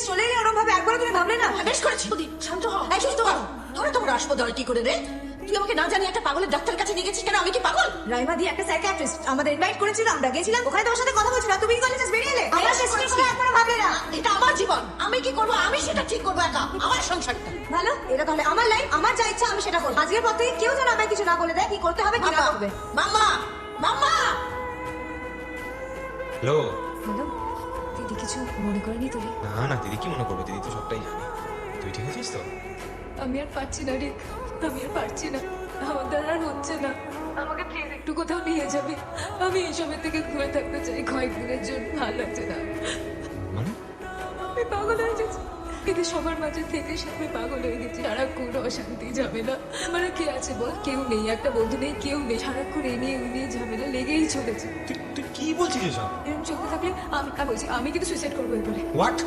Case চলে এলে ওরকম ভাবে একবার তুমি ভাবলে না? বেশ করেছি শান্ত হও। এই সুস্থ হও। তোরা তোমার আসবো দল কি করে রে? তুই আমাকে না জানি একটা পাগলের ডাক্তারের কাছে নিয়ে গেছিস কেন? আমি কি পাগল? রাইমা দি একটা সাইকিয়াট্রিস্ট আমাদের ইনভাইট করেছিল, আমরা গেছিলাম, ওখানে তোমার সাথে কথা বলছিল, তুমি কলেজে বেরিয়ে এলে। আমার শেষের কথা একবার ভাবলে না? এটা আমার জীবন, আমি কি করবো? আমি সেটা ঠিক করবো একা, আমার সংসারটা। ভালো, এটা তাহলে আমার লাইফ, আমার যা ইচ্ছা আমি সেটা করবো। আজকের পর থেকে কেউ যেন আমায় কিছু না বলে দেয়, কি করতে হবে কি না করবে। মাম্মা, মাম্মা। হ্যালো। হ্যালো, দিদি কিছু মনে করেনি তুমি? না না, দিদি কি মনে করবে? দিদি তো সবটাই জানে। তুই ঠিক আছিস তো? আমি আর পারছি না রে, আমি আর পারছি না, আমার দ্বারা আর হচ্ছে না। আমাকে প্লিজ একটু কোথাও নিয়ে যাবে, আমি এইসবের থেকে ঘুরে থাকতে চাই কয়েকদিনের জন্য। ভালো লাগছে না, মানে? আমি পাগল হয়ে গেছি। কিন্তু সবার মাঝে থেকে আমি পাগল হয়ে গেছি। সারাক্ষণ অশান্তি ঝামেলা, মানে কে আছে বল? কেউ নেই, একটা বন্ধু নেই, কেউ নেই। সারাক্ষণ এ নিয়ে ওই নিয়ে ঝামেলা লেগেই চলেছে। তুই তুই কি বলছিস এসব? এরকম চলতে থাকলে আমি বলছি আমি কিন্তু সুইসাইড করবো এরপরে। হোয়াট?